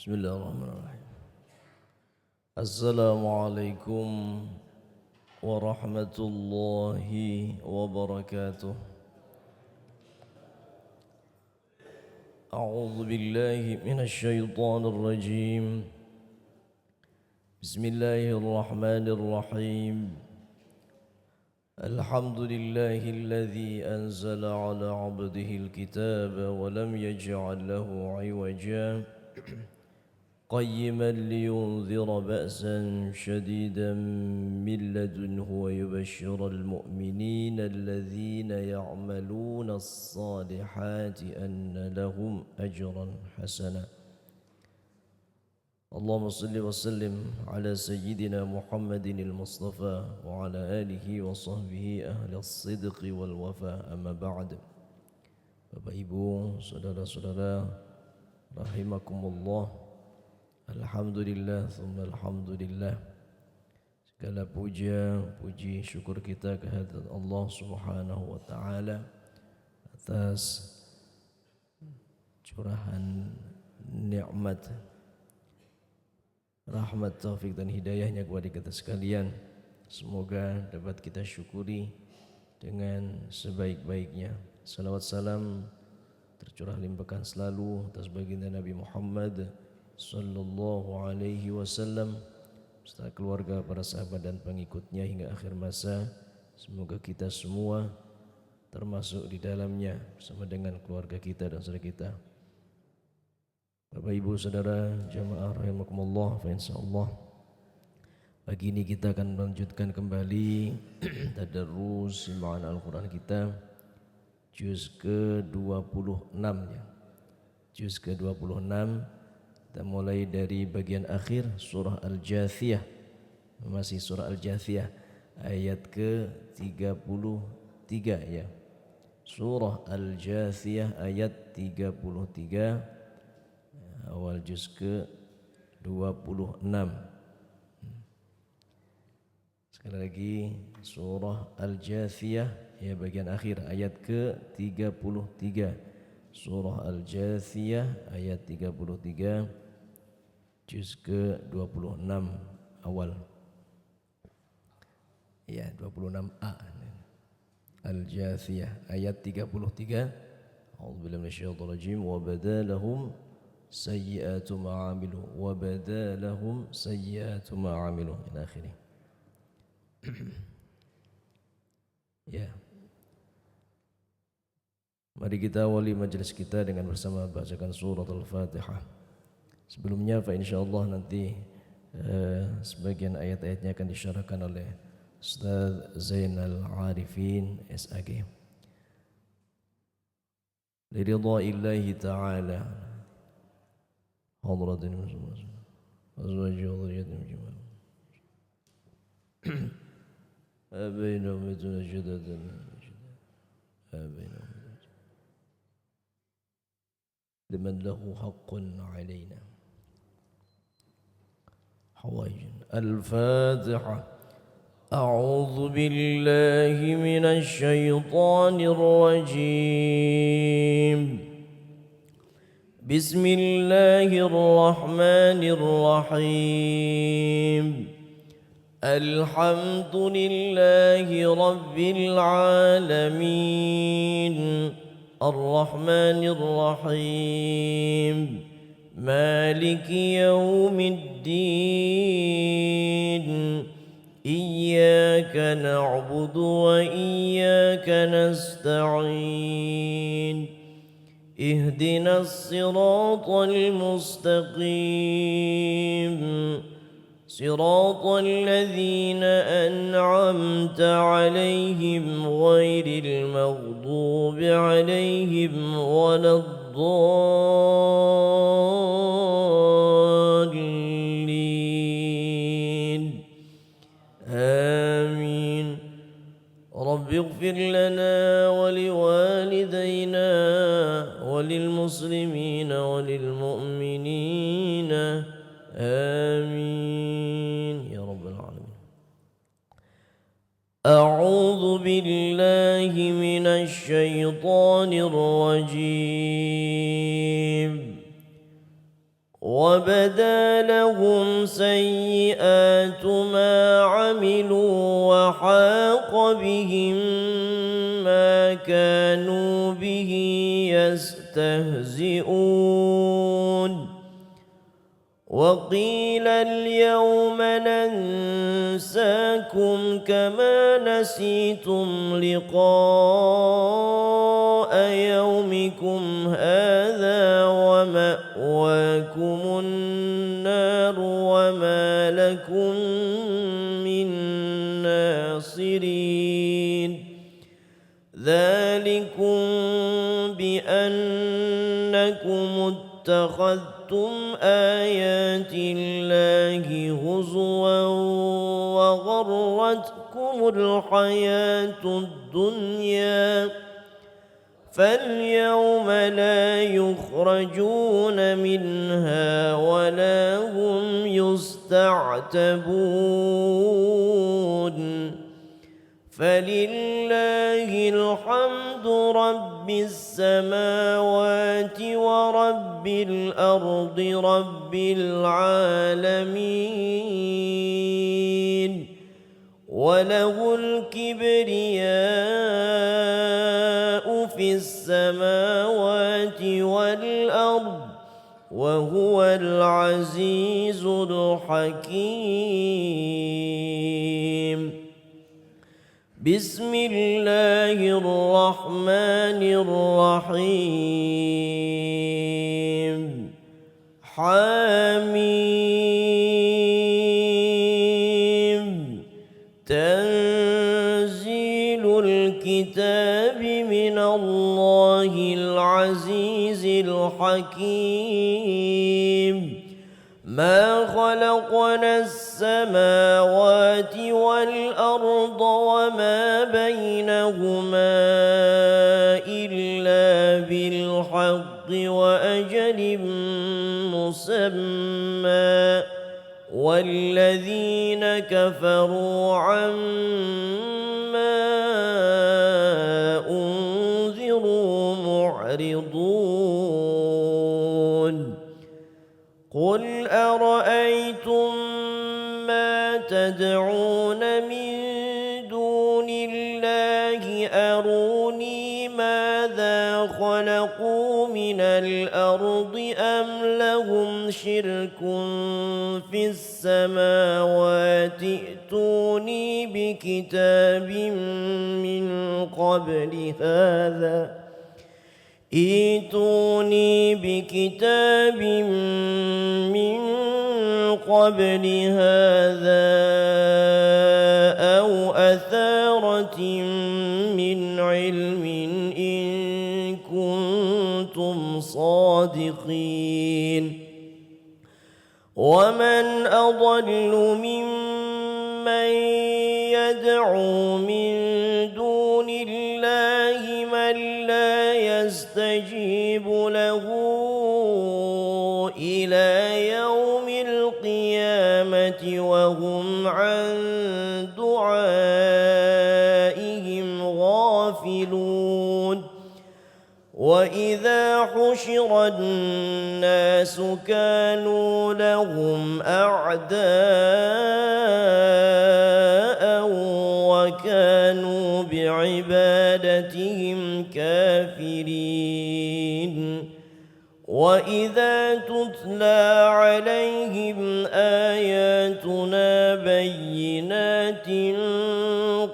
Bismillahirrahmanirrahim. Assalamualaikum warahmatullahi wabarakatuh. A'udzu billahi minasy syaithanir rajim. Bismillahirrahmanirrahim. Alhamdulillahilladzi anzala 'ala 'abdihil kitaba wa lam yaj'al lahu 'iwaja. قيما لينذر بأسا شديدا من لدنه ويبشر المؤمنين الذين يعملون الصالحات أن لهم أجرا حسنا. اللهم صل وسلم على سيدنا محمد المصطفى وعلى آله وصحبه أهل الصدق والوفاء. أما بعد. Bapak Ibu, saudara-saudara rahimakumullah. Alhamdulillah, thumma alhamdulillah. Segala puji syukur kita kehadirat Allah Subhanahu wa taala atas curahan nikmat, rahmat, taufik dan hidayahnya kepada kita sekalian. Semoga dapat kita syukuri dengan sebaik-baiknya. Salawat salam tercurah limpahkan selalu atas baginda Nabi Muhammad sallallahu alaihi wasallam serta keluarga, para sahabat dan pengikutnya hingga akhir masa. Semoga kita semua termasuk di dalamnya bersama dengan keluarga kita dan saudara kita. Bapak Ibu saudara jamaah rahimakumullah, fa insyaallah pagi ini kita akan melanjutkan kembali tadarrus bacaan Al-Qur'an kita juz ke-26 ya. Juz ke-26. Kita mulai dari bagian akhir surah Al-Jathiyah. Masih surah Al-Jathiyah ayat ke-33 ya. Surah Al-Jathiyah ayat 33, awal juz ke-26. Sekali lagi surah Al-Jathiyah ya, bagian akhir ayat ke-33. Surah Al-Jathiyah ayat 33 juz ke-26 awal. Ya, 26a. Al-Jathiyah ayat 33. A'udzubillahi minasyaitonir rajim. Wa badalahum sayyi'atu ma 'amilu wa badalahum sayyi'atu ma 'amilu ila akhirih. Ya. Mari kita awali majelis kita dengan bersama bacakan surat Al-Fatihah. Sebelumnya fa insyaallah nanti sebagian ayat-ayatnya akan disyarahkan oleh Ustaz Zainal Arifin SAG. Liridha'illahi ta'ala hadratin azwaji wa dhurriyyatin mujmalah. Abainahum bitunajadatan abainahum liman lahu haqqun 'alaina. الفاتحة. أعوذ بالله من الشيطان الرجيم. بسم الله الرحمن الرحيم. الحمد لله رب العالمين. الرحمن الرحيم. مالك يوم الدين. إياك نعبد وإياك نستعين. اهدنا الصراط المستقيم. صراط الذين أنعمت عليهم غير المغضوب عليهم ولا الضالين. آمين. رب اغفر لنا ولوالدينا وللمسلمين وللمؤمنين. آمين يا رب العالمين. أعوذ بالله من الشيطان الرجيم. وبدا لهم سيئات ما عملوا وحاق بهم ما كانوا به يستهزئون وقيل اليوم ننساكم كما نسيتم لقاء يومكم هذا ومأواكم النار وما لكم من ناصرين ذلكم بأنكم اتخذتم آيات الله هزوا وغرتكم الحياة الدنيا فاليوم لا يخرجون منها ولا هم يستعتبون فلله الحمد رب السماوات ورب الأرض رب العالمين وله الكبرياء في السماوات والأرض وهو العزيز الحكيم بسم الله الرحمن الرحيم حميم تنزيل الكتاب من الله العزيز الحكيم ما خلقنا السماوات والأرض وما بينهما إلا بالحق وأجل مسمى والذين كفروا عما أنذروا معرضون قل أرأيتم ما تدعون من دون الله أروني ماذا خلقوا من الأرض أم لهم شرك في السماوات ائتوني بكتاب من قبل هذا ائتوني بكتاب من قبل هذا أو أثارة من علم إن كنتم صادقين ومن أضل ممن يدعو من دون الله من لا يستجيب له إلى يوم القيامة وهم عن دعائهم غافلون وإذا حشر الناس كانوا لهم أعداء وكانوا بعبادتهم كافرين وإذا تتلى عليهم آياتنا بينات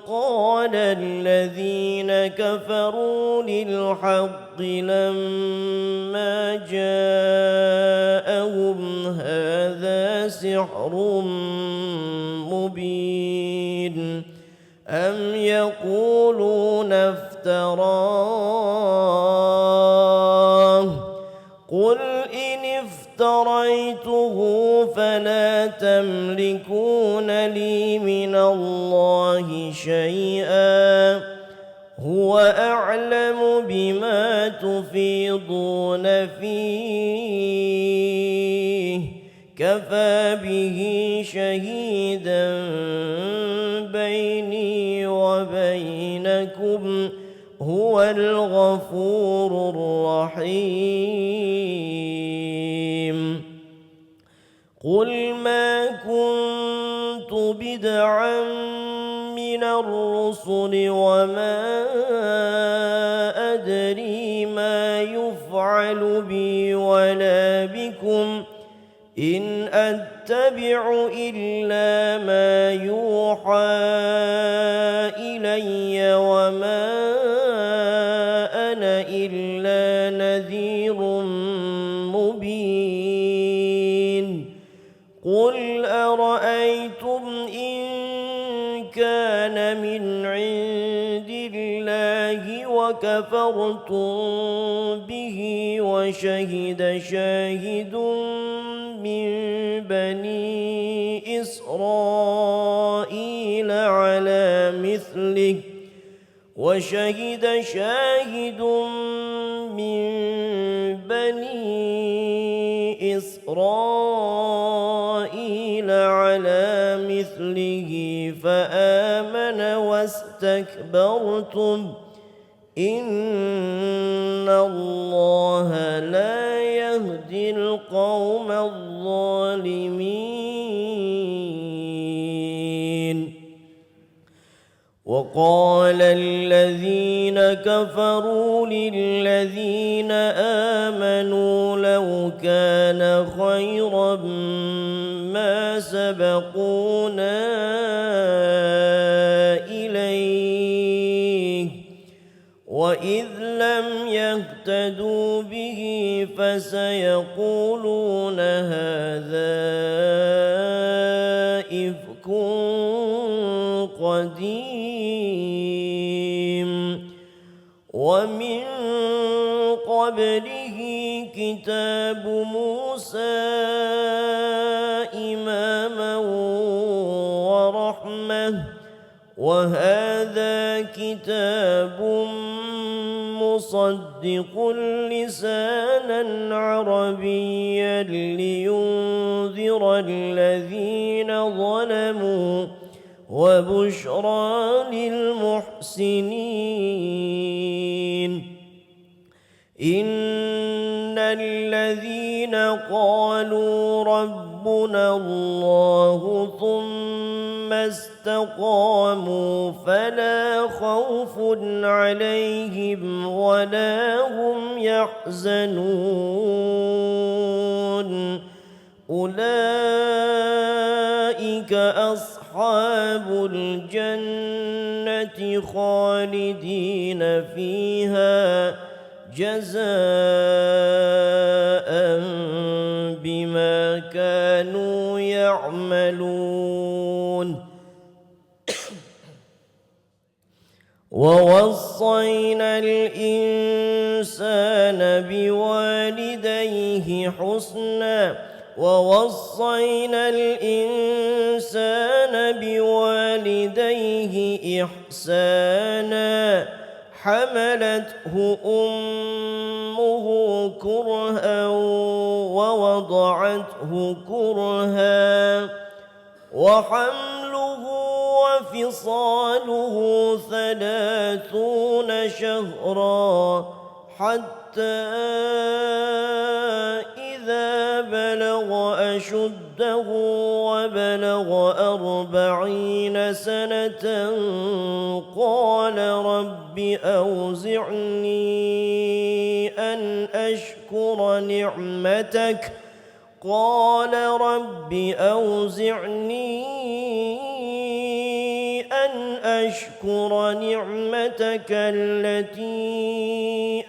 قال الذين كفروا للحق لما جاءهم هذا سحر مبين أم يقولون افتراه قل إن افتريته فلا تملكون لي من الله شيئا هو أعلم بما تفيضون فيه كفى به شهيدا بيني وبينكم هو الغفور الرحيم قل ما كنت بدعا من الرسل وما أدري ما يفعل بي ولا بكم إن أتبع إلا ما يوحى إلي وما أنا إلا نذير مبين قل أرأيتم إن كان من عند الله وكفرتم به وشهد شاهد من بني إسرائيل على مثله من بني إسرائيل على مثله فآمن واستكبرتم إن الله لا يهدي القوم الظالمين وقال الذين كفروا للذين آمنوا لو كان خيرا ما سبقونا إليه وإذ لم يهتدوا به فسيقولون هذا إفك قديم ومن قبله كتاب موسى إماما ورحمة وهذا كتاب مصدق لسانا عربيا لينذر الذين ظلموا وبشرى للمحسنين إن الذين قالوا ربنا الله ثم استقاموا فلا خوف عليهم ولا هم يحزنون أولئك أصحاب الجنة خالدين فيها جزاء بما كانوا يعملون ووصينا الإنسان بوالديه حسنا إحسانا حملته أمه كرها ووضعته كرها وحمله وفصاله 30 شهرا حتى إذا بلغ أشده وبلغ 40 سنة قال رب أوزعني أن أشكر نعمتك التي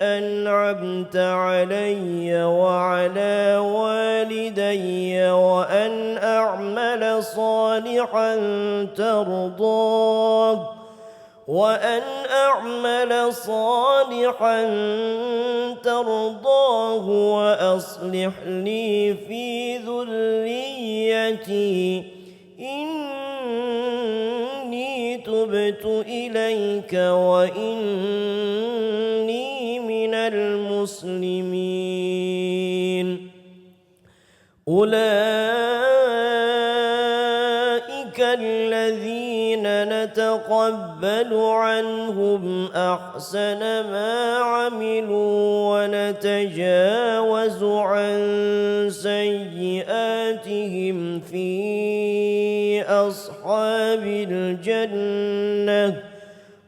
أنعمت علي وعلى والدي وأن أعمل صالحا ترضاه وأصلح لي في ذريتي إني تبت إليك وإني من المسلمين أولئك الذين نتقبل نتقبل عنهم أحسن ما عملوا ونتجاوز عن سيئاتهم في أصحاب الجنة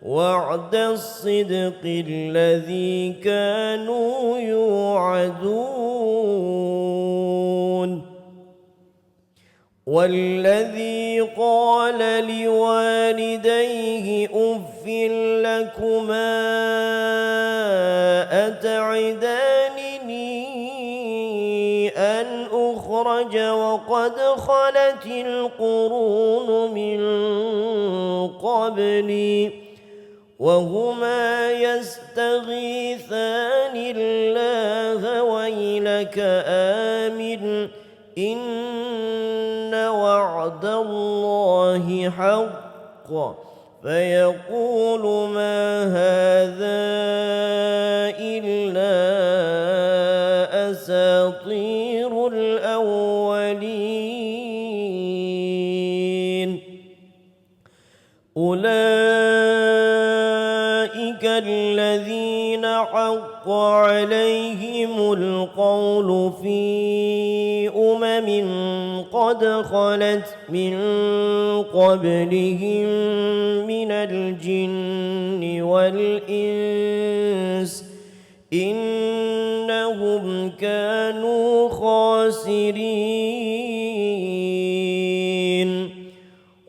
وعد الصدق الذي كانوا يوعدون. والذي قال لوالديه أف لكما أتعدانني أن أخرج وقد خلت القرون من قبلي وهما يستغيثان الله ويلك آمن إن وعد الله حق فيقول ما هذا إلا أساطير الأولين. أولئك الذين حق عليهم القول في قد خلت من قبلهم من الجن والإنس إنهم كانوا خاسرين.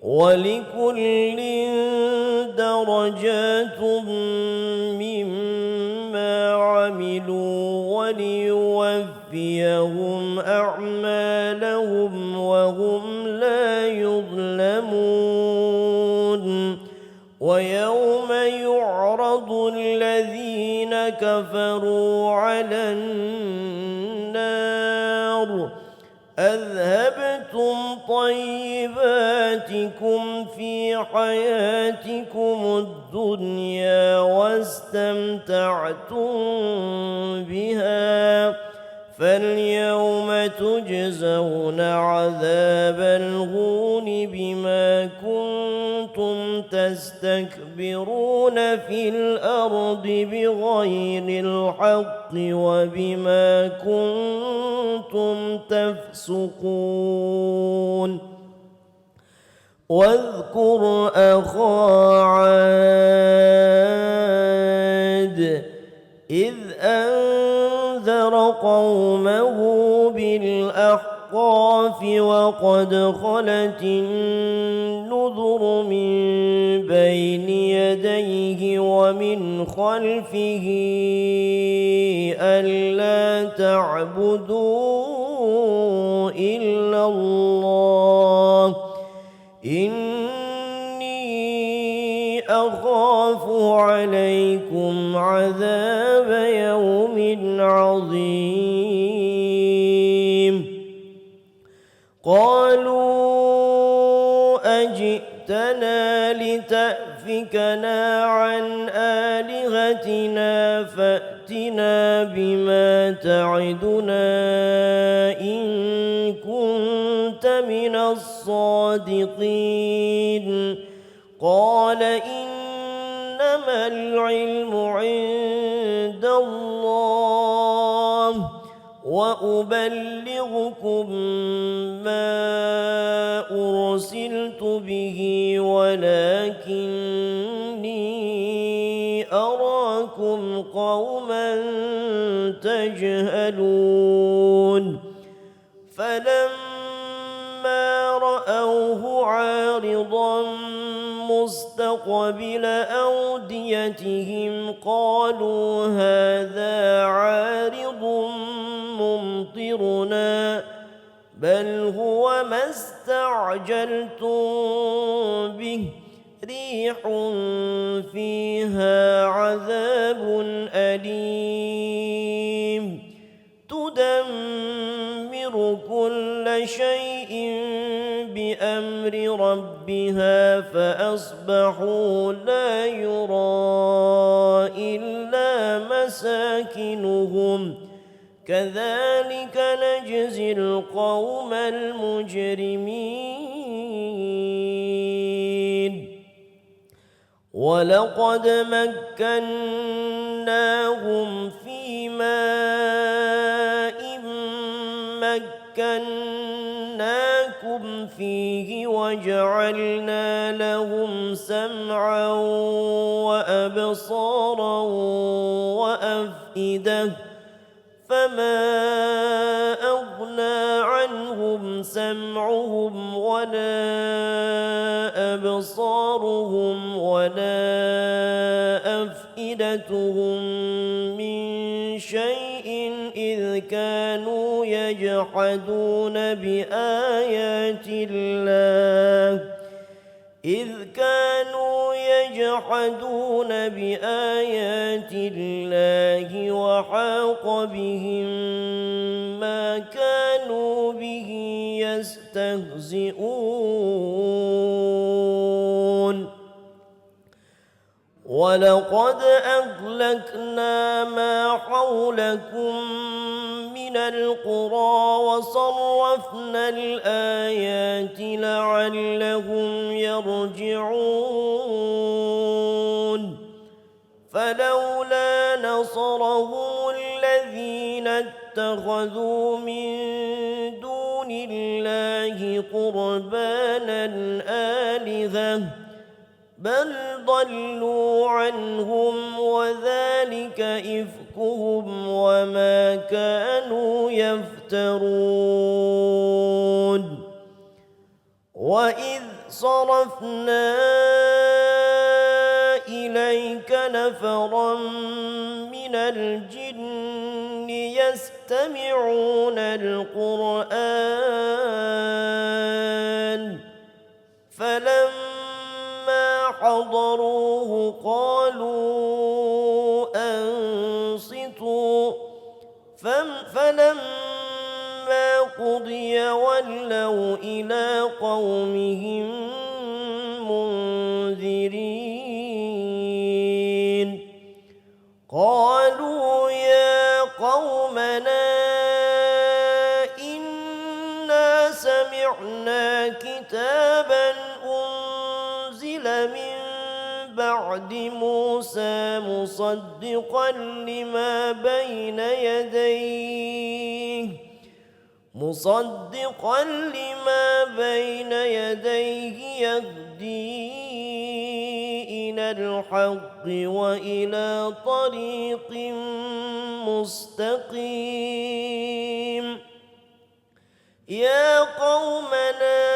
ولكل درجات مما عملوا وليوفيهم أعمالهم وهم لا يظلمون. ويوم يعرض الذين كفروا على النار أذهبتم طيباتكم في حياتكم الدنيا واستمتعتم بها فاليوم تجزون عذاب الهون بما كنتم تستكبرون في الأرض بغير الحق وبما كنتم تفسقون. واذكر أخا عاد إذ أنذر قومه بالأحقاف وقد خلت النذر من بين يديه ومن خلفه ألا تعبدوا إلا الله إني أخاف عليكم عذاب يوم عظيم. قالوا أجئتنا لتأفكنا عن آلهتنا فأتنا بما تعدنا إن كنت من الصادقين. قال إنما العلم عند الله وأبلغكم ما أرسلت به ولكني أراكم قوما تجهلون. فلما رأوه عارضا مستقبل أوديتهم قالوا هذا عارض ممطرنا بل هو ما استعجلتم به ريح فيها عذاب أليم تدمر كل شيء بأمر ربها فأصبحوا لا يرى إلا مساكنهم كذلك نجزي القوم المجرمين. ولقد مكناهم في ماء مكناكم فيه وجعلنا لهم سمعا وأبصارا وأفئدة فما أغنى عنهم سمعهم ولا أبصارهم ولا أفئدتهم من شيء إذ كانوا يجحدون بآيات الله وحاق بهم ما كانوا به يستهزئون ولقد أهلكنا ما حولكم من القرى وصرفنا الآيات لعلهم يرجعون فلولا نصرهم الذين اتخذوا من دون الله قربانا آلهة بل ضلوا عنهم وذلك إفكهم وما كانوا يفترون وإذ صرفنا إليك نفرا من الجن يستمعون القرآن فلما حضروه قالوا أنصتوا فلما قضي ولوا إلى قومهم منذرين قالوا يا قومنا إنا سمعنا كتابا أنزل من بعد موسى مصدقا لما بين يديه يهدي إلى الحق وإلى طريق مستقيم يا قومنا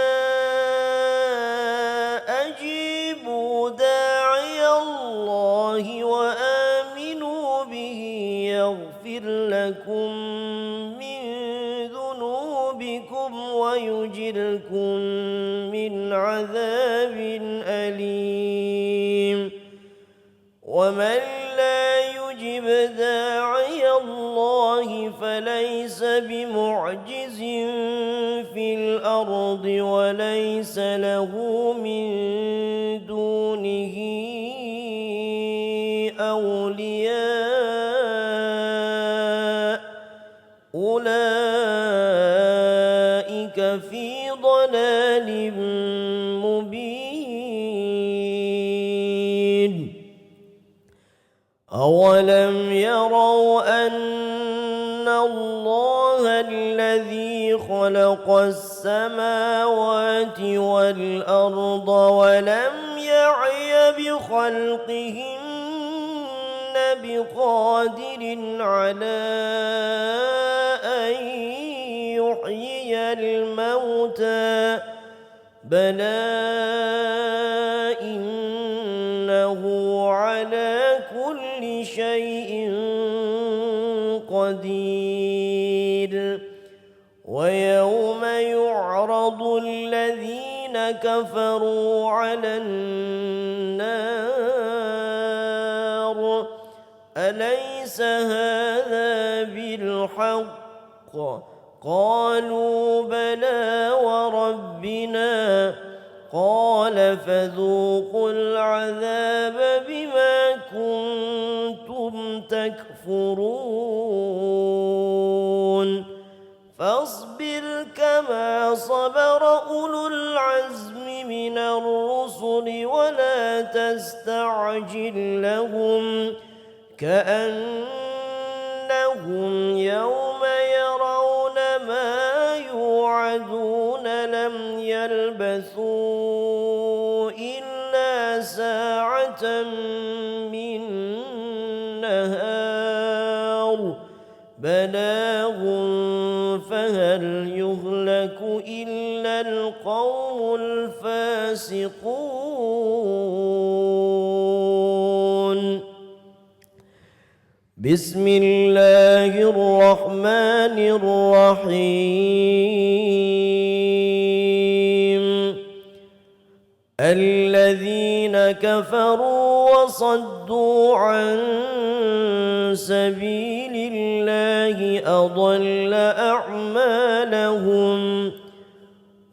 أجيبوا داعي الله وآمنوا به يغفر لكم من ذنوبكم ويجركم من عذاب أليم ومن لا يجب داعي الله فليس بمعجز في الأرض وليس له من دونه أولياء أولئك في ضلال مبين أولم يروا أن الله الذي خلق السماوات والأرض ولم يعي بخلقهن بقادر على أن يحيي الموتى بلى إنه على كل شيء قدير ويوم يعرض الذين كفروا على النار أليس هذا بالحق قالوا بلى وربنا قال فذوقوا العذاب بما كنتم تكفرون فاصبر كما صبر أولو العزم من الرسل ولا تستعجل فاستعجل لهم كأنهم يوم يرون ما يوعدون لم يلبثوا إلا ساعة من نهار بلاغ فهل يهلك إلا القوم الفاسقون. بسم الله الرحمن الرحيم. الذين كفروا وصدوا عن سبيل الله أضل أعمالهم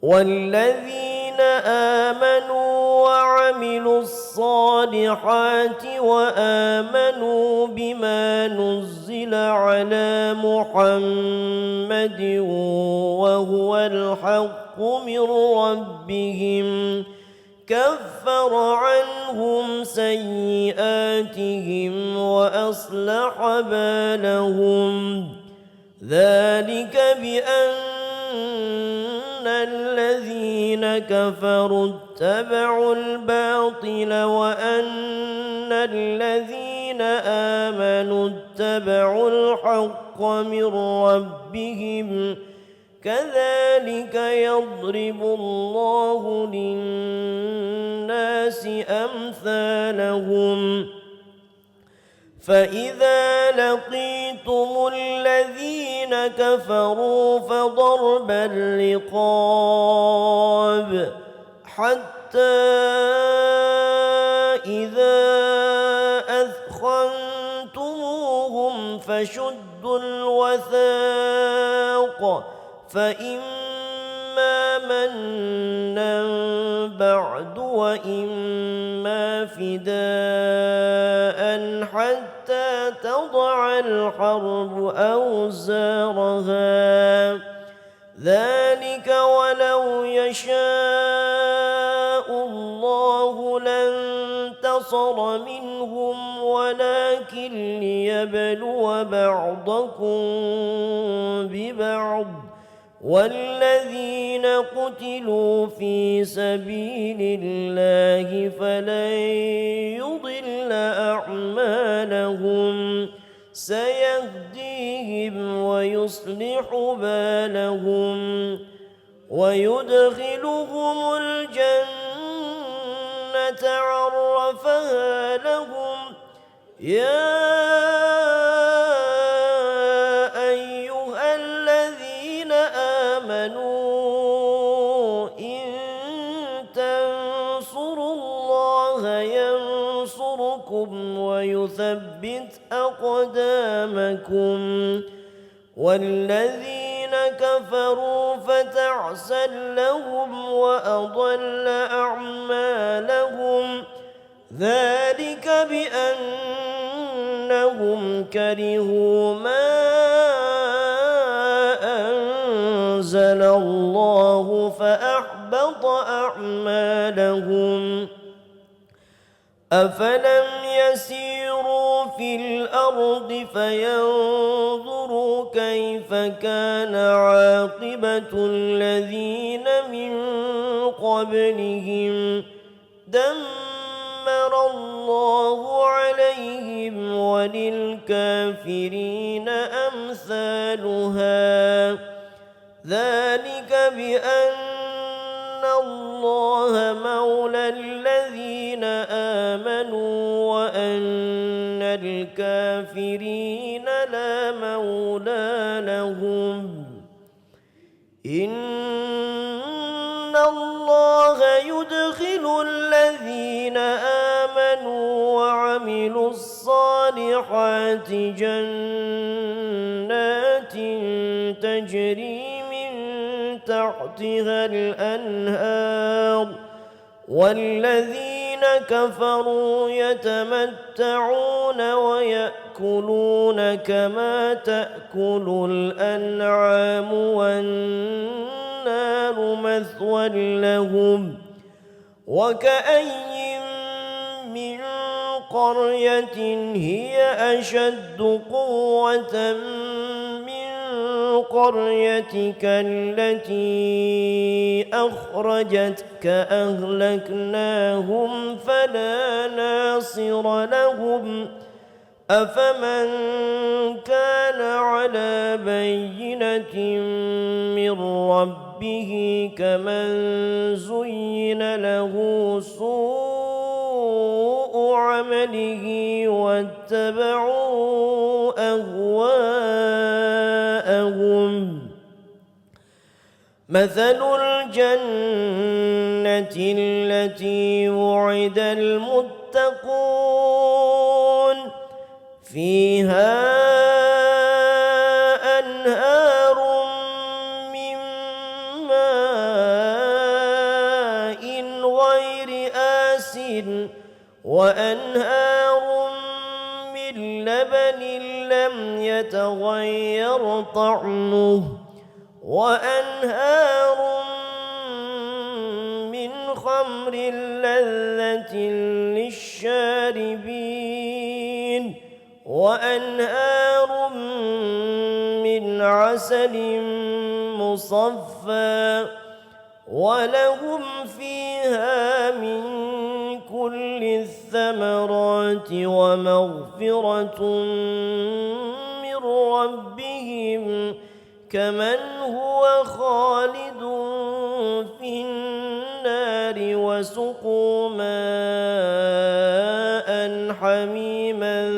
والذين آمنوا وعملوا الصالحات وآمنوا بما نزل على محمد وهو الحق من ربهم كفر عنهم سيئاتهم وأصلح بالهم ذلك بأن الذين كفروا اتبعوا الباطل وأن الذين آمنوا اتبعوا الحق من ربهم كذلك يضرب الله للناس أمثالهم فإذا لقيتم الذين كفروا فضرب الرقاب حتى إذا أثخنتموهم فشدوا الوثاق فإما منا بعد وإما فداء حتى تضع الحرب أوزارها ذلك ولو يشاء الله لانتصر منهم ولكن ليبلو بعضكم ببعض والذين قتلوا في سبيل الله فلن يضل أعمالهم سيهديهم ويصلح بالهم ويدخلهم الجنة عرفها لهم يا أيها الذين آمنوا إن تنصروا الله ينصركم ويثبت أقدامكم والذين كفروا فتعسا لهم وأضل أعمالهم ذلك بأنهم كرهوا ما أنزل الله فأحبط أعمالهم أفلم يسيروا في الأرض فينظروا كيف كان عاقبة الذين من قبلهم دمر الله عليهم وللكافرين أمثالها ذلك بأن الله مولى الذين آمنوا وأن الكافرين لا مولى لهم إن الله يدخل الذين آمنوا وعملوا الصالحات جنات تجري من تحتها الأنهار والذين كفروا يتمتعون ويأكلون كما تأكل الأنعام والنار مثوى لهم وكأين من قرية هي أشد قوة من قريتك التي أخرجتك أهلكناهم فلا ناصر لهم أفمن كان على بينة من ربه كمن زين له سوء عمله واتبعوا أهواءهم مثل الجنة التي وعد المتقون فيها أنهار من ماء غير آسن وأنهار من لبن لم يتغير طعمه وأنهار من خمر لذة للشاربين وأنهار من عسل مصفى ولهم فيها من كل الثمرات ومغفرة من ربهم كمن هو خالد في النار وسقوا ماء حميما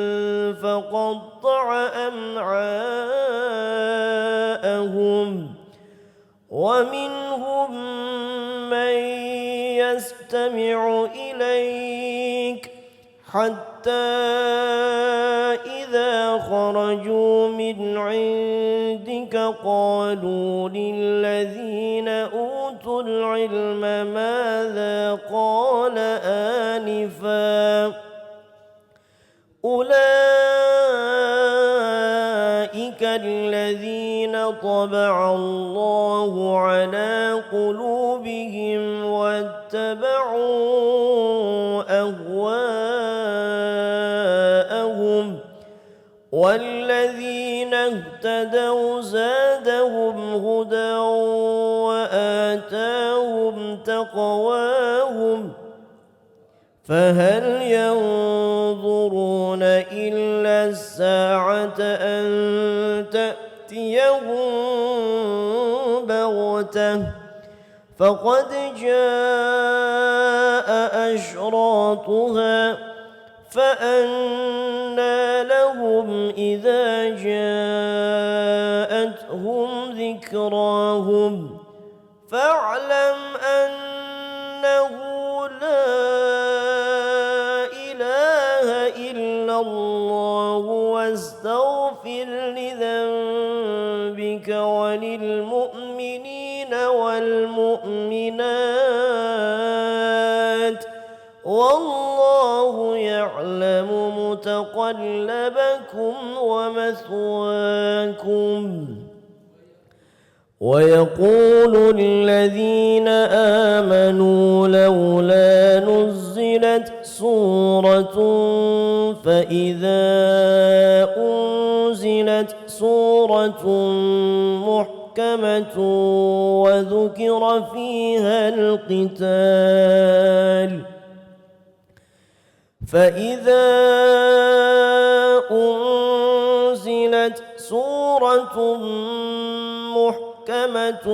فقطع أمعاءهم ومنهم من يستمع إليك حتى إذا خرجوا من عندك قالوا للذين أوتوا العلم ماذا قال آنفا أولئك الذين طبع الله على قلوبهم واتبعوا أهواءهم والذين اهتدوا زادهم هدى وآتاهم تقواهم فهل ينظرون إلا الساعة أن تأتيهم بغتة فقد جاء أشراطها فأنى لهم إذا جاءتهم ذكراهم فاعلم أنه لا إله إلا الله واستغفر لذنبك وللمؤمنين والمؤمنات والله يعلم متقلبكم ومثواكم ويقول الذين آمنوا لولا نزلت سورة فإذا أنزلت سورة محكمة وذكر فيها القتال فإذا أنزلت سورة محكمة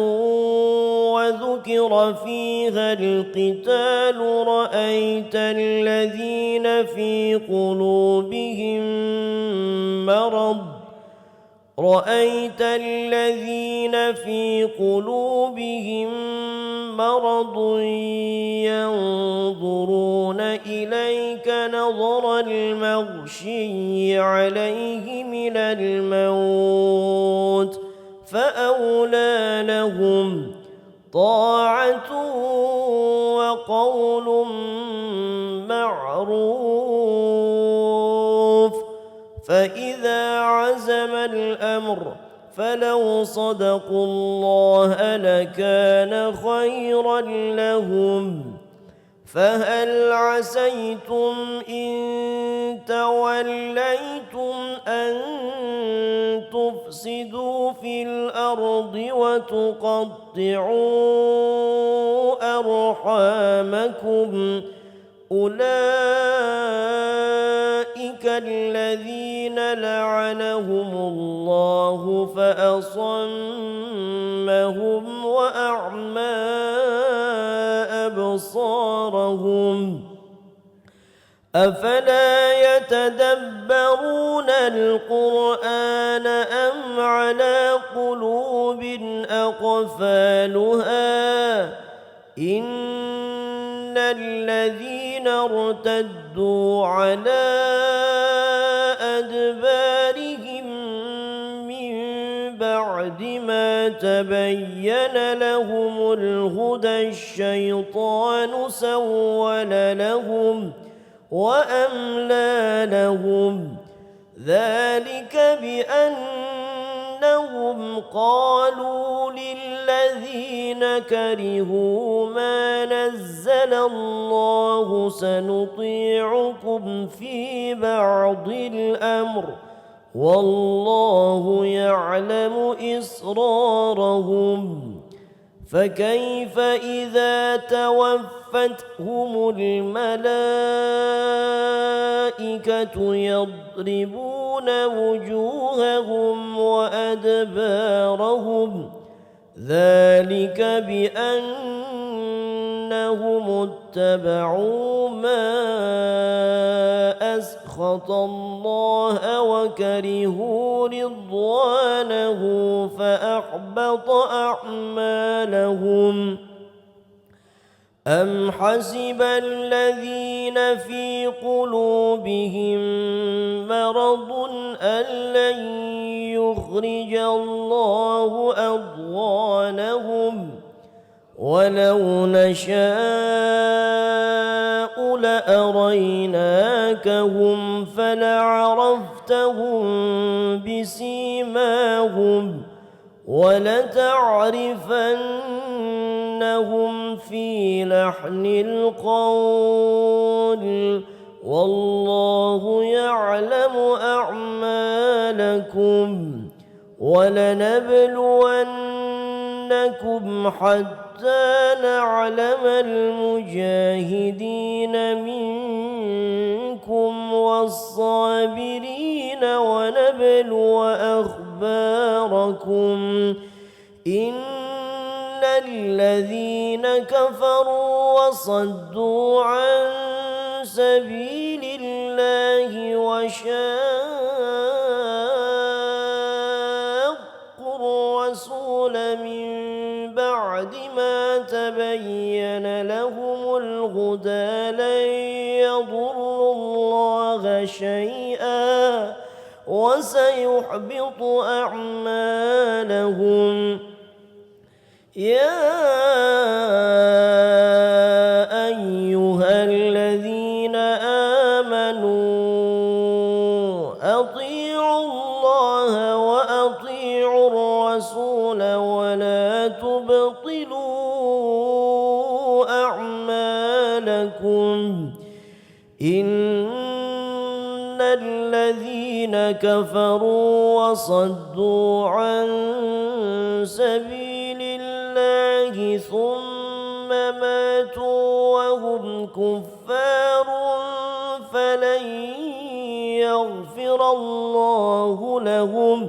وذكر فيها القتال رأيت الذين في قلوبهم مرض ينظرون إليك نظر المغشي عليه من الموت فأولى لهم طاعة وقول معروف فإذا عزم الأمر فلو صدقوا الله لكان خيرا لهم فهل عسيتم إن توليتم أن تفسدوا في الأرض وتقطعوا أرحامكم أولئك الذين لعنهم الله فأصمهم وأعمى أبصارهم أفلا يتدبرون القرآن أم على قلوب أقفالها إن الذين ارتدوا على أدبارهم من بعد ما تبين لهم الهدى الشيطان سول لهم وأملى لهم ذلك بأنهم قالوا للذين كرهوا ما نزل الله سنطيعكم في بعض الأمر والله يعلم إسرارهم فكيف إذا توفتهم الملائكة يضربون وجوههم وأدبارهم ذلك بأنهم اتبعوا ما أسخط الله وكرهوا رضوانه فأحبط أعمالهم أم حسب الذين في قلوبهم مرض أن لن يخرج الله أضغانهم ولو نشاء لأريناكهم فلعرفتهم بسيماهم ولتعرفنهم في لحن القول والله يعلم أعمالكم ولنبلونكم حتى نعلم المجاهدين منكم والصابرين ونبلو أخباركم إن الذين كفروا وصدوا عن سبيل الله وشاقوا الرسول من بعد ما تبين لهم الهدى لن يضروا الله شيئا وسيحبط أعمالهم يا أيها الذين آمنوا أطيعوا الله وأطيعوا الرسول ولا تبطلوا أعمالكم إن الذين كفروا وصدوا عن سبيل الله ثم ماتوا وهم كفار فلن يغفر الله لهم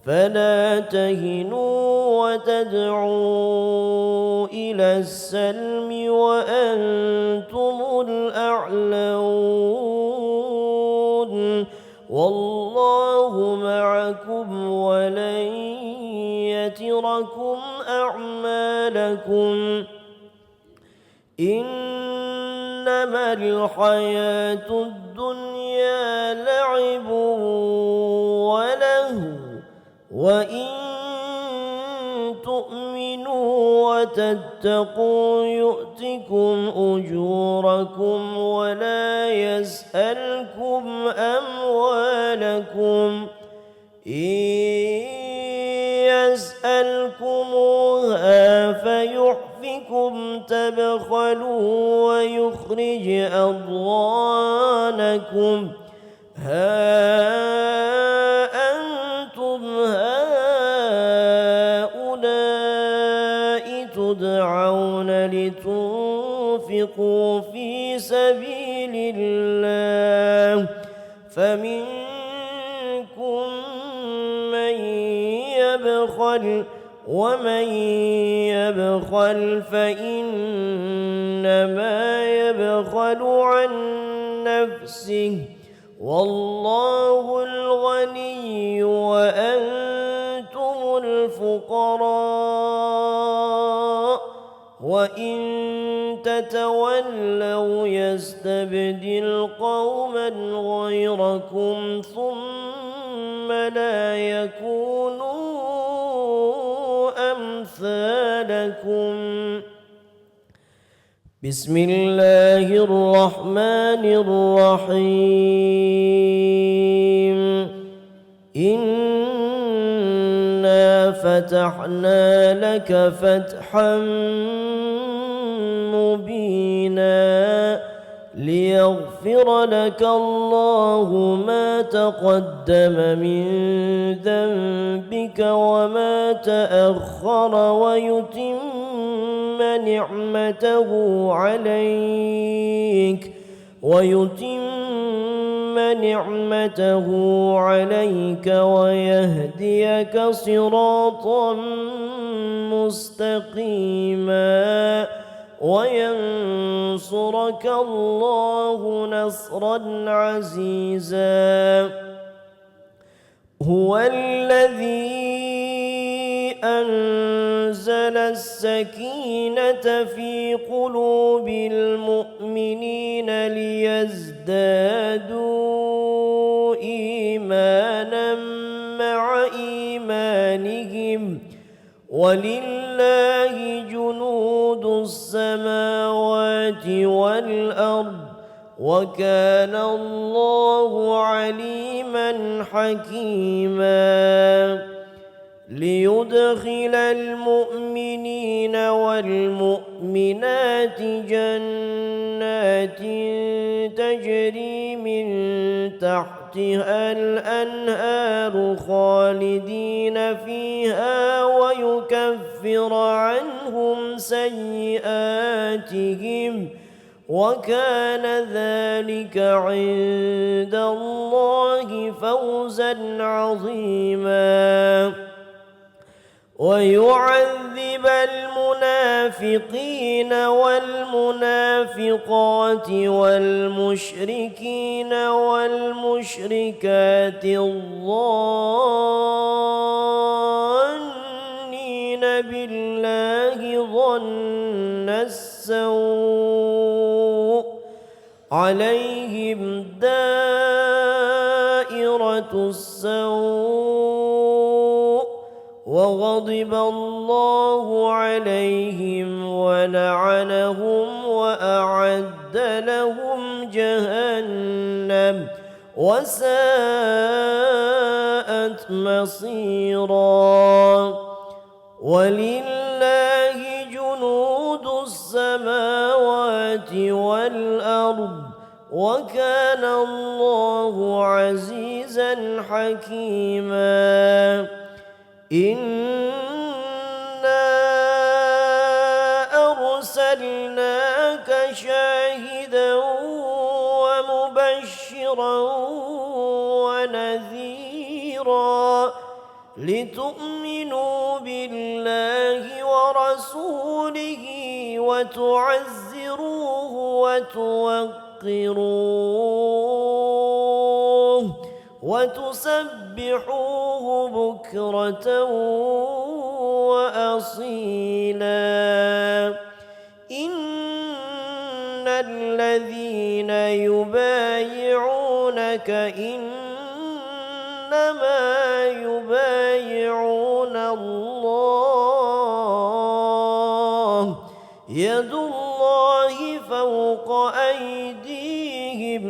فلا تهنوا وتدعوا إلى السلم وأنتم الأعلون والله معكم ولن يتركم أعمالكم إنما الحياة الدنيا لعب ولهو وإن تؤمنوا وتتقوا يؤتكم أجوركم ولا يسألكم أموالكم إن يسألكموها فيحفكم تبخلوا يخرج أضغانكم ها أنتم هؤلاء تدعون لتنفقوا في سبيل الله فمنكم من يبخل ومن يبخل فإنما يبخل عن نفسه والله الغني وأنتم الفقراء وإن تتولوا يستبدل قوما غيركم ثم لا يكونوا أمثالكم. بسم الله الرحمن الرحيم. إنا فتحنا لك فتحا مبينا ليغفر لك الله ما تقدم من ذنبك وما تأخر ويتم نعمته عليك ويهديك صراطا مستقيما وينصرك الله نصرا عزيزا. هو الذي أنزل السكينة في قلوب المؤمنين ليزدادوا إيمانا مع إيمانهم ولله جنود السماوات والأرض وكان الله عليما حكيما. ليدخل المؤمنين والمؤمنات جنات تجري من تحتها الأنهار خالدين فيها ويكفر عنهم سيئاتهم وكان ذلك عند الله فوزا عظيما. ويعذب المنافقين والمنافقات والمشركين والمشركات الظانين بالله ظن السوء عليهم دائرة السوء وغضب الله عليهم ولعنهم وأعد لهم جهنم وساءت مصيرا. ولله جنود السماوات والأرض وكان الله عزيزا حكيما. إنا أرسلناك شاهدا ومبشرا ونذيرا لتؤمنوا بالله ورسوله وتعزروه وتوقروه وتسبحوه بكرة وأصيلا. إن الذين يبايعونك إنما يبايعون الله يد الله فوق أيديهم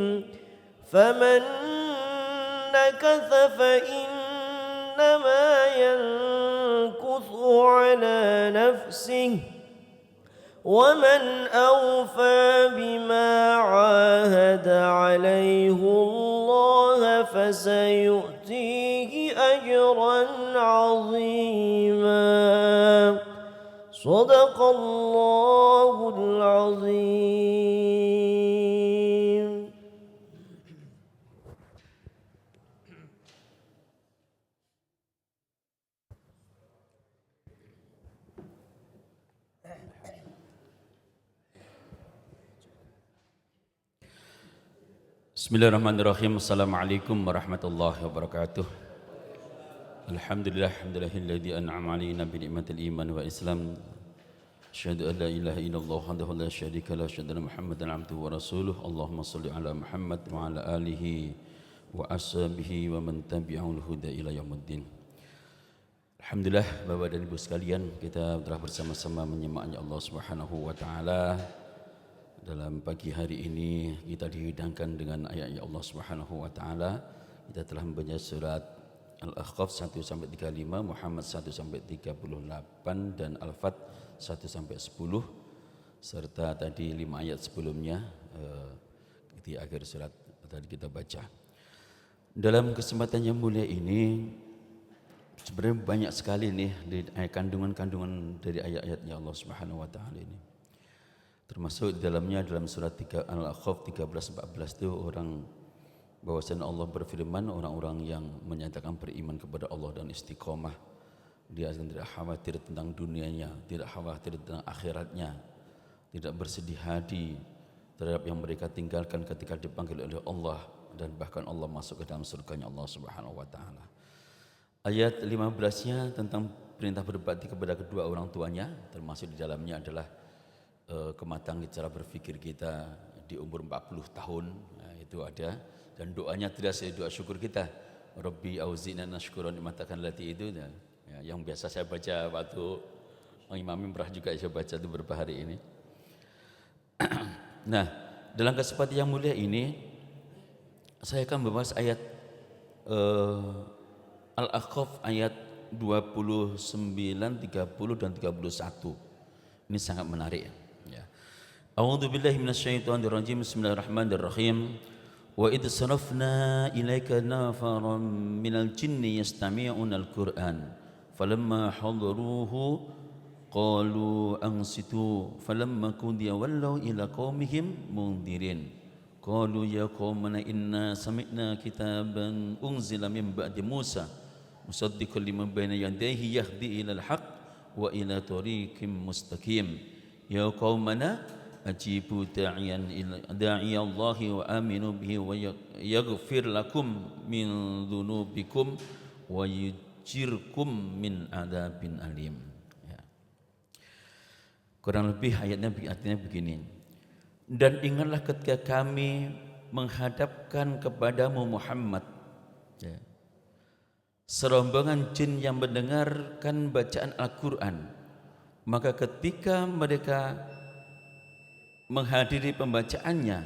فمن نكث فإنما ينكث على نفسه ومن أوفى بما عاهد عليه الله فسيؤتيه أجرا عظيما صدق الله العظيم. Bismillahirrahmanirrahim. Assalamualaikum warahmatullahi wabarakatuh. Alhamdulillahilladzi an'ama 'alaina bi ni'matil iman wa islam. Asyhadu an la ilaha illallah wahdahu la syarika lahu wa asyhadu anna Muhammadan 'abduhu wa rasuluh. Allahumma shalli ala Muhammad wa ala alihi wa ashabihi wa man tabi'ahul huda ila yaumuddin. Alhamdulillah, Bapak dan Ibu sekalian, kita telah bersama-sama menyimaknya Allah Subhanahu wa taala. Dalam pagi hari ini kita dihidangkan dengan ayat-ayat Allah Subhanahu wa taala. Kita telah membaca surat Al-Ahqaf 1 sampai 35, Muhammad 1 sampai 38 dan Al-Fat 1 sampai 10 serta tadi 5 ayat sebelumnya di akhir surat tadi kita baca. Dalam kesempatan yang mulia ini sebenarnya banyak sekali nih kandungan-kandungan dari ayat-ayatnya Allah Subhanahu wa taala ini. Termasuk di dalamnya dalam surat Al-Ahqaf 13-14 itu bahwasanya Allah berfirman, orang-orang yang menyatakan beriman kepada Allah dan istiqomah, dia tidak khawatir tentang dunianya, tidak khawatir tentang akhiratnya, tidak bersedih hati terhadap yang mereka tinggalkan ketika dipanggil oleh Allah, dan bahkan Allah masuk ke dalam surganya Allah Subhanahu wa taala. Ayat 15-nya tentang perintah berbakti kepada kedua orang tuanya, termasuk di dalamnya adalah kematangan cara berpikir kita di umur 40 tahun, nah, itu ada, dan doanya tidak saya doa syukur kita, Rabbi auzi'na nashkura ni'mataka allati itu ya, yang biasa saya baca waktu Imam Mimrah juga saya baca itu beberapa hari ini. Nah, dalam kesempatan yang mulia ini saya akan membahas ayat Al-Ahqaf ayat 29, 30 dan 31. Ini sangat menarik ya. A'udzu billahi minasyaitonir rajim. Bismillahirrahmanirrahim. Wa idh sarafna ilaika nafaran minal jinni yastami'una al-Qur'an falamma hadaruhu qalu ansitu falamma qudiya wallaw ila qaumihim mundirin qalu ya qaumana inna sami'na kitaban unzila min ba'di Musa musaddiqan lima bayna yadayhi yahdi ila al-haq wa ila tariqim mustaqim ya qaumana ajibu da'i Allahi wa aminu bihi wa yaghfir lakum min dhunubikum wa yujirkum min adabin alim. Ya. Kurang lebih ayatnya artinya begini. Dan ingatlah ketika kami menghadapkan kepadamu Muhammad, ya, serombongan jin yang mendengarkan bacaan Al-Quran, maka ketika mereka menghadiri pembacaannya,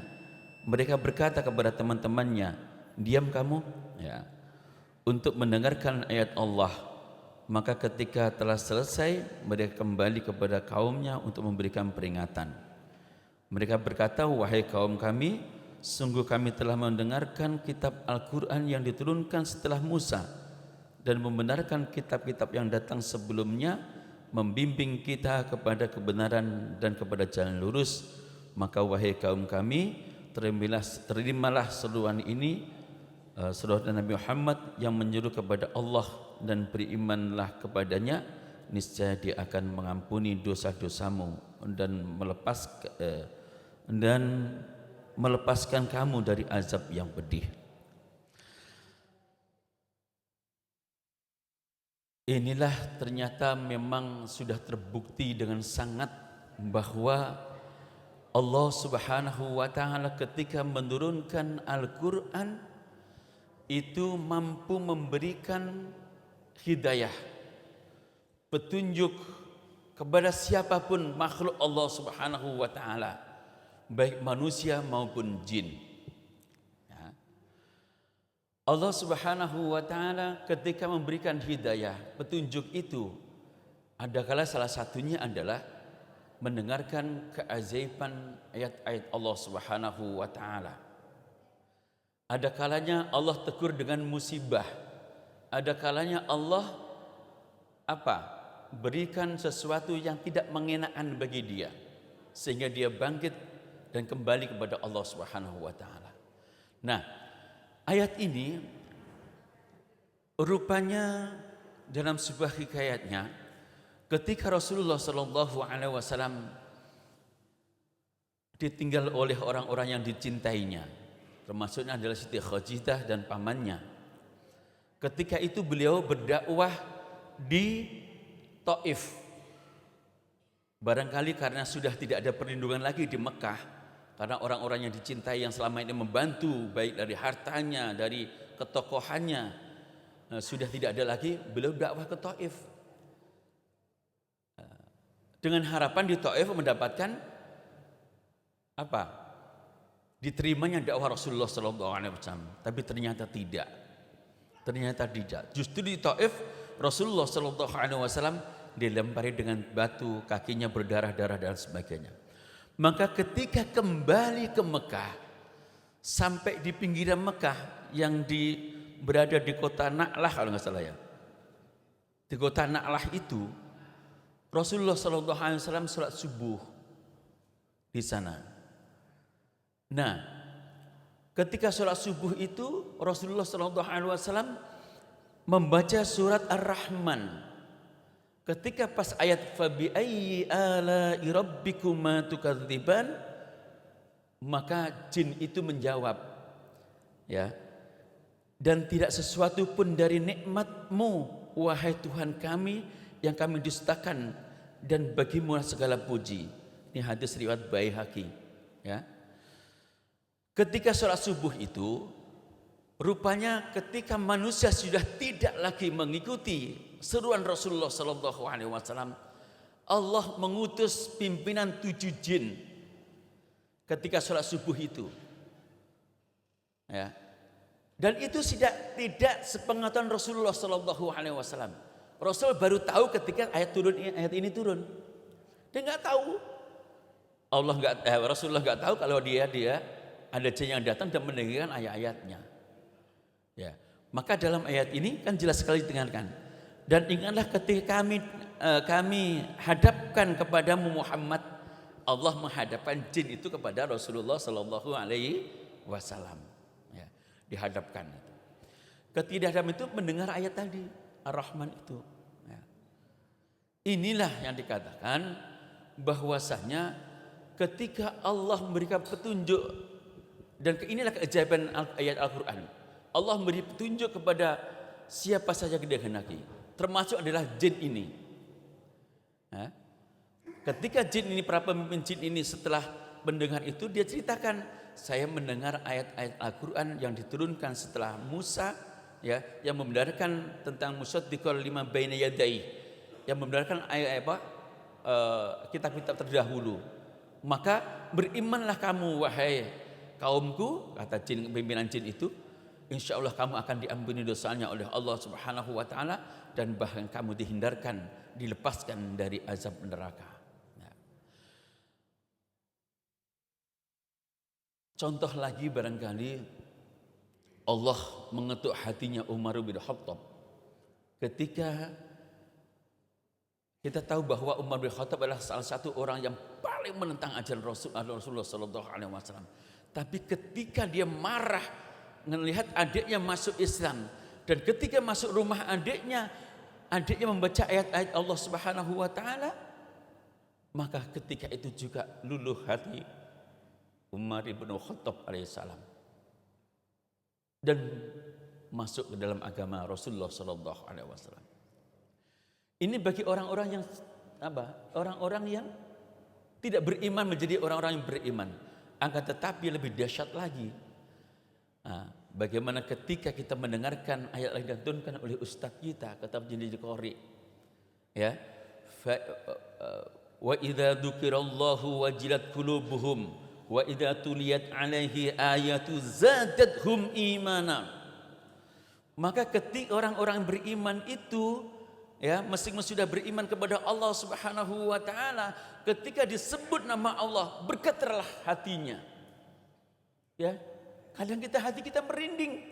mereka berkata kepada teman-temannya, diam kamu ya, untuk mendengarkan ayat Allah. Maka ketika telah selesai, mereka kembali kepada kaumnya untuk memberikan peringatan. Mereka berkata, wahai kaum kami, sungguh kami telah mendengarkan kitab Al-Quran yang diturunkan setelah Musa dan membenarkan kitab-kitab yang datang sebelumnya, membimbing kita kepada kebenaran dan kepada jalan lurus. Maka wahai kaum kami, terimalah seruan ini, seruan Nabi Muhammad yang menyeru kepada Allah, dan berimanlah kepadanya, niscaya dia akan mengampuni dosa-dosamu dan melepaskan kamu dari azab yang pedih. Inilah ternyata memang sudah terbukti dengan sangat bahwa Allah Subhanahu wa taala ketika menurunkan Al-Qur'an itu mampu memberikan hidayah, petunjuk kepada siapapun makhluk Allah Subhanahu wa taala, baik manusia maupun jin. Ya. Allah Subhanahu wa taala ketika memberikan hidayah, petunjuk itu adalah salah satunya adalah mendengarkan keajaiban ayat-ayat Allah Subhanahu wa taala. Ada kalanya Allah tegur dengan musibah. Ada kalanya Allah berikan sesuatu yang tidak mengenakan bagi dia sehingga dia bangkit dan kembali kepada Allah Subhanahu wa taala. Nah, ayat ini rupanya dalam sebuah hikayatnya ketika Rasulullah sallallahu alaihi wasallam ditinggal oleh orang-orang yang dicintainya, termasuknya adalah Siti Khadidah dan pamannya. Ketika itu beliau berdakwah di Taif. Barangkali karena sudah tidak ada perlindungan lagi di Mekah, karena orang-orang yang dicintai yang selama ini membantu baik dari hartanya, dari ketokohannya, sudah tidak ada lagi, beliau dakwah ke Taif. Dengan harapan di Taif mendapatkan diterimanya dakwah Rasulullah SAW, tapi ternyata tidak. Justru di Taif Rasulullah SAW dilempari dengan batu, kakinya berdarah-darah dan sebagainya. Maka ketika kembali ke Mekah, sampai di pinggiran Mekah yang berada di kota Na'lah kalau nggak salah ya. Di kota Na'lah itu Rasulullah SAW sholat subuh di sana. Nah, ketika sholat subuh itu Rasulullah SAW membaca surat Ar-Rahman. Ketika pas ayat fabi ayyi ala'i rabbikuma tukadziban, maka jin itu menjawab, ya. Dan tidak sesuatu pun dari nikmat-Mu wahai Tuhan kami yang kami dustakan, dan bagimu segala puji. Ini hadis riwayat Baihaqi, ya. Ketika sholat subuh itu rupanya ketika manusia sudah tidak lagi mengikuti seruan Rasulullah SAW, Allah mengutus pimpinan 7 jin ketika sholat subuh itu, ya. Dan itu tidak sepengetahuan Rasulullah SAW. Rasul baru tahu ketika ayat ini turun. Dia nggak tahu. Rasulullah nggak tahu kalau dia ada jin yang datang dan mendengarkan ayat-ayatnya. Ya, maka dalam ayat ini kan jelas sekali dengarkan. Dan ingatlah ketika kami hadapkan kepadamu Muhammad, Allah menghadapkan jin itu kepada Rasulullah Sallallahu Alaihi Wasallam. Ya, dihadapkan. Ketidakdalam itu mendengar ayat tadi Ar-Rahman itu. Ya. Inilah yang dikatakan bahwasanya ketika Allah memberikan petunjuk, dan inilah keajaiban ayat Al-Quran. Allah memberi petunjuk kepada siapa saja yang dia kehendaki, termasuk adalah jin ini. Ya. Ketika jin ini, para pemimpin jin ini setelah mendengar itu, dia ceritakan, saya mendengar ayat-ayat Al-Quran yang diturunkan setelah Musa, ya, yang membenarkan tentang musaddiqal lima baina yadayhi, yang membenarkan kitab-kitab terdahulu. Maka berimanlah kamu wahai kaumku, kata pimpinan jin itu, insya Allah kamu akan diampuni dosanya oleh Allah Subhanahu wa taala, dan bahkan kamu dihindarkan, dilepaskan dari azab neraka. Nah. Contoh lagi barangkali Allah mengetuk hatinya Umar bin Khattab ketika kita tahu bahwa Umar bin Khattab adalah salah satu orang yang paling menentang ajaran Rasulullah Sallallahu Alaihi Wasallam. Tapi ketika dia marah melihat adiknya masuk Islam, dan ketika masuk rumah adiknya membaca ayat-ayat Allah Subhanahu Wa Taala, maka ketika itu juga luluh hati Umar bin Khattab alaihissalam dan masuk ke dalam agama Rasulullah Sallallahu Alaihi Wasallam. Ini bagi orang-orang yang orang-orang yang tidak beriman menjadi orang-orang yang beriman. Akan tetapi lebih dahsyat lagi, bagaimana ketika kita mendengarkan ayat yang dituntunkan oleh ustaz kita, kata Jinil Qori, ya, wa idza dzukirallahu wajilat qulubuhum wa idza tuliyat alaihi ayatu zadatuhum imana. Maka ketika orang-orang beriman itu ya, masing-masing sudah beriman kepada Allah Subhanahu wa taala, ketika disebut nama Allah, bergetarlah hatinya. Ya, kadang hati kita merinding.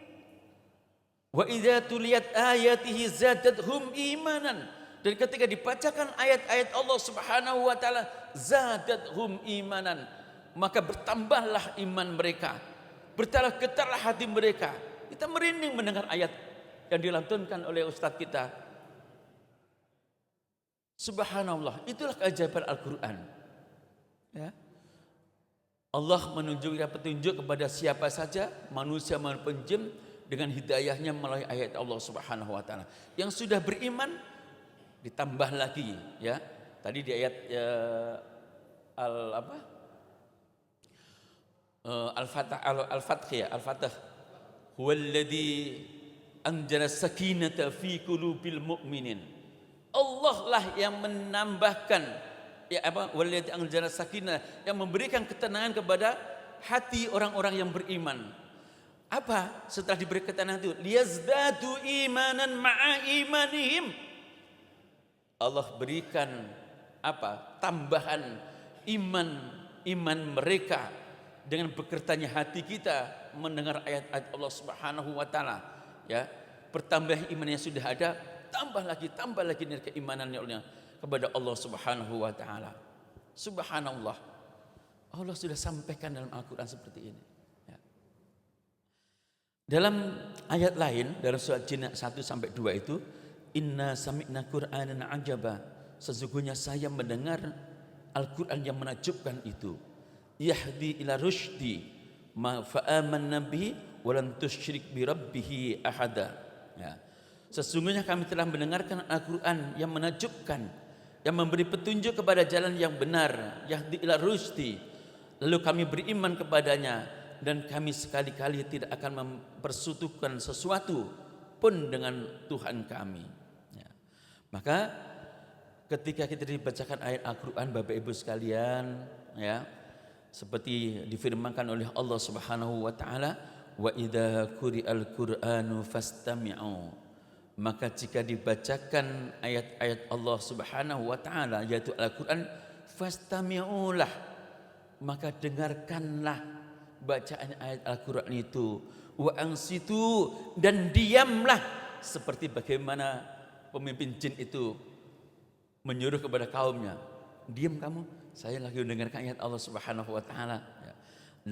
Wa idza tuliyat ayatihi zadatuhum imanan. Dan ketika dibacakan ayat-ayat Allah Subhanahu wa taala, zadatuhum imanan, maka bertambahlah iman mereka. Bergetarlah hati mereka. Kita merinding mendengar ayat yang dilantunkan oleh ustadz kita. Subhanallah, itulah keajaiban Al-Quran. Ya. Allah menunjukkan petunjuk kepada siapa saja, manusia maupun jin, dengan hidayahnya melalui ayat Allah Subhanahu wa taala. Yang sudah beriman ditambah lagi, ya. Tadi di ayat Al-Fatah, huwallazi anzala sakinata fi qulubil mu'minin. Allah lah yang menambahkan, wallazi anzala sakinah, yang memberikan ketenangan kepada hati orang-orang yang beriman. Apa setelah diberi ketenangan itu? Liyazdadu imanan ma'a imanihim. Allah berikan tambahan iman mereka dengan bekertanya hati kita mendengar ayat-ayat Allah Subhanahu wa taala, ya. Bertambah iman yang sudah ada, tambah lagi nilai keimanannya kepada Allah Subhanahu wa taala. Subhanallah. Allah sudah sampaikan dalam Al-Qur'an seperti ini, ya. Dalam ayat lain, dalam surat Jin 1 sampai 2 itu, inna sami'na Qur'anan ajaba, sesungguhnya saya mendengar Al-Qur'an yang menakjubkan itu. Yahdi ila rusydi ma fa'amanna bihi wa lan tusyrik bi rabbih ahada. Ya. Sesungguhnya kami telah mendengarkan Al-Qur'an yang menakjubkan, yang memberi petunjuk kepada jalan yang benar, yahdi ila rusydi. Lalu kami beriman kepadanya, dan kami sekali-kali tidak akan mempersekutukan sesuatu pun dengan Tuhan kami. Ya. Maka ketika kita dibacakan ayat Al-Qur'an, Bapak Ibu sekalian, ya, seperti difirmankan oleh Allah Subhanahu wa taala, wa idza quri'al Qur'anu fastami'u, maka jika dibacakan ayat-ayat Allah Subhanahu wa taala yaitu Al-Qur'an, fastami'ulah, maka dengarkanlah bacaan ayat Al-Qur'an itu, wa ansitu, dan diamlah, seperti bagaimana pemimpin jin itu menyuruh kepada kaumnya, diam kamu, saya lagi mendengarkan ayat Allah Subhanahu wa taala, ya.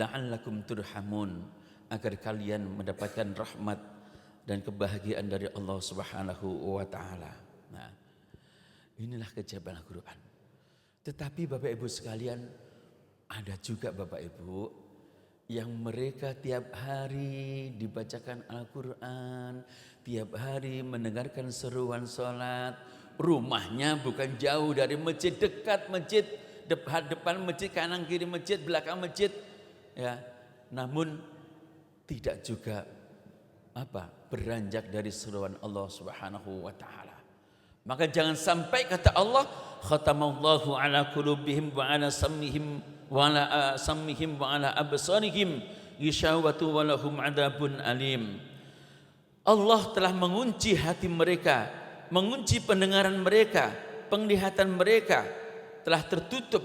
La'allakum turhamun, agar kalian mendapatkan rahmat dan kebahagiaan dari Allah Subhanahu wa taala. Nah, inilah keajaiban Al-Qur'an. Tetapi Bapak Ibu sekalian, ada juga Bapak Ibu yang mereka tiap hari dibacakan Al-Qur'an, tiap hari mendengarkan seruan salat, rumahnya bukan jauh dari masjid, dekat masjid, depan masjid, kanan kiri masjid, belakang masjid, ya. Namun tidak juga beranjak dari seruan Allah Subhanahu wa taala. Maka jangan sampai kata Allah, khatamallahu ala qulubihim wa ala sam'ihim wa ala sam'ihim wa ala absarihim ghishawatu wa lahum adzabun alim. Allah telah mengunci hati mereka, mengunci pendengaran mereka, penglihatan mereka telah tertutup,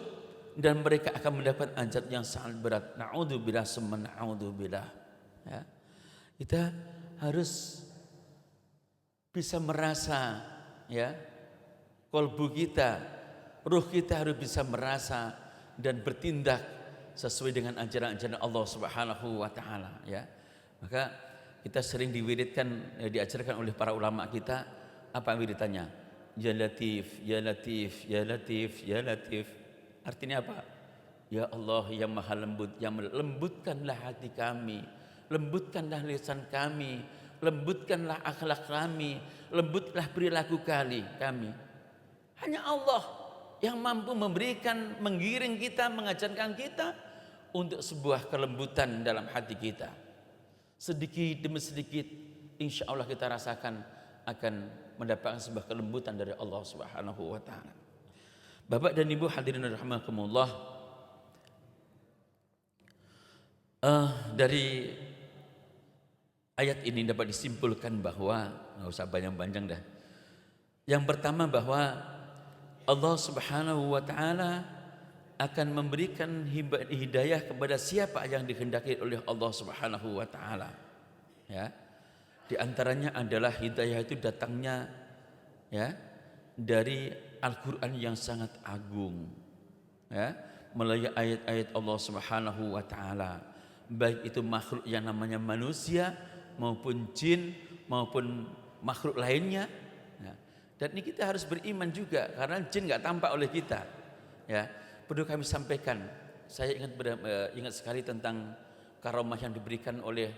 dan mereka akan mendapat azab yang sangat berat. Na'udzubillah summa na'udzubillah. Ya. Kita harus bisa merasa, ya, kolbu kita, ruh kita harus bisa merasa dan bertindak sesuai dengan ajaran-ajaran Allah Subhanahu wa taala, ya. Maka kita sering diwiridkan, diajarkan oleh para ulama kita, apa wiridannya? Ya Latif, ya Latif, ya Latif, ya Latif. Artinya apa? Ya Allah yang maha lembut, yang lembutkanlah hati kami, lembutkanlah lisan kami, lembutkanlah akhlak kami, lembutlah perilaku kami. Hanya Allah yang mampu memberikan, menggiring kita, mengajarkan kita untuk sebuah kelembutan dalam hati kita. Sedikit demi sedikit, insya Allah kita rasakan akan mendapatkan sebuah kelembutan dari Allah Subhanahu wa taala. Bapak dan Ibu hadirin rahimakumullah, dari ayat ini dapat disimpulkan bahwa, nggak usah panjang-panjang dah, Yang pertama bahwa Allah Subhanahu wa taala akan memberikan hidayah kepada siapa yang dikehendaki oleh Allah Subhanahu wa taala. Ya. Di antaranya adalah hidayah itu datangnya ya dari Al-Qur'an yang sangat agung. Ya, melalui ayat-ayat Allah Subhanahu wa taala. Baik itu makhluk yang namanya manusia maupun jin maupun makhluk lainnya. Ya. Dan ini kita harus beriman juga karena jin enggak tampak oleh kita. Ya, perlu kami sampaikan. Saya ingat sekali tentang karamah yang diberikan oleh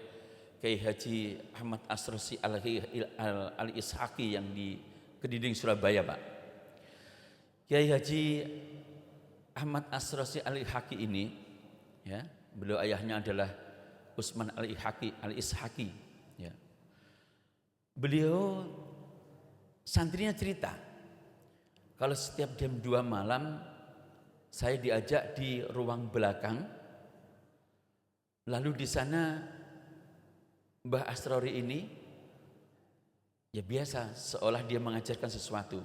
Kiai Haji Ahmad Asrosi Al-Ishaqi yang di Kedinding Surabaya, Pak. Kiai Haji Ahmad Asrosi Al-Ishaqi ini, ya, beliau ayahnya adalah Usman Al-Ishaqi. Ya. Beliau santrinya cerita, kalau setiap jam 2 malam saya diajak di ruang belakang, lalu di sana Mbah Asrori ini ya biasa seolah dia mengajarkan sesuatu,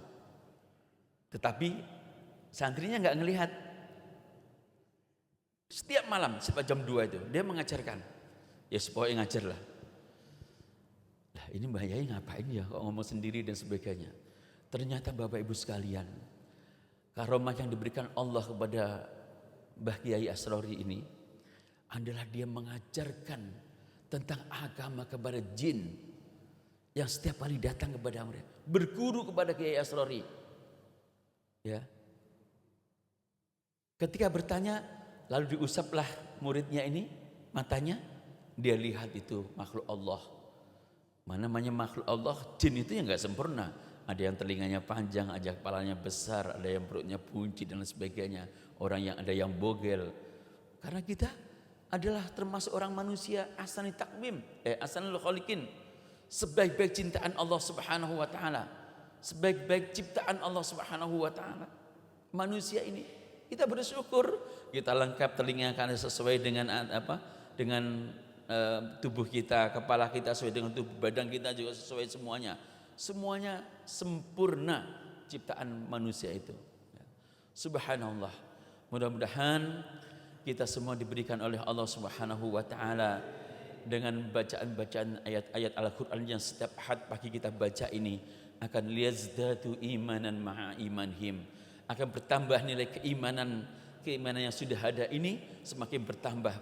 tetapi santrinya nggak ngelihat. Setiap malam setiap jam 2 itu dia mengajarkan, ya supaya ngajar lah. Lah ini Mbah Yai ngapain ya kok ngomong sendiri dan sebagainya. Ternyata Bapak Ibu sekalian, karomah yang diberikan Allah kepada Mbah Kiai Asrori ini adalah dia mengajarkan tentang agama kepada jin yang setiap kali datang kepada mereka, berguru kepada Kiai Asrori. Ya. Ketika bertanya, lalu diusaplah muridnya ini matanya, dia lihat itu makhluk Allah. Mana namanya makhluk Allah, jin itu yang enggak sempurna. Ada yang telinganya panjang, ada yang kepalanya besar, ada yang perutnya buncit dan sebagainya. Ada yang bogel. Karena kita adalah termasuk orang manusia ahsanul takwim, ahsanul khaliqin. Sebaik-baik cintaan Allah Subhanahu wa taala. Sebaik-baik ciptaan Allah Subhanahu wa taala. Manusia ini kita bersyukur, kita lengkap, telinga kan sesuai dengan dengan tubuh kita, kepala kita sesuai dengan tubuh, badan kita juga sesuai semuanya. Semuanya sempurna ciptaan manusia itu. Subhanallah. Mudah-mudahan kita semua diberikan oleh Allah Subhanahu wa taala dengan bacaan-bacaan ayat-ayat Al-Qur'an yang setiap ahad pagi kita baca ini akan liyazdatu imanan ma'a imanhim, akan bertambah nilai keimanan yang sudah ada ini semakin bertambah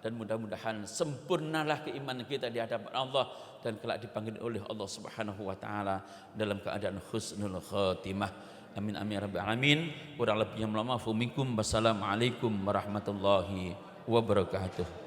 dan mudah-mudahan sempurnalah keimanan kita di hadapan Allah dan kelak dipanggil oleh Allah Subhanahu wa taala dalam keadaan husnul khatimah. Amin amin ya rabbal alamin. Kurang lebihnya mohon maaf minkum. Wassalamualaikum warahmatullahi wabarakatuh.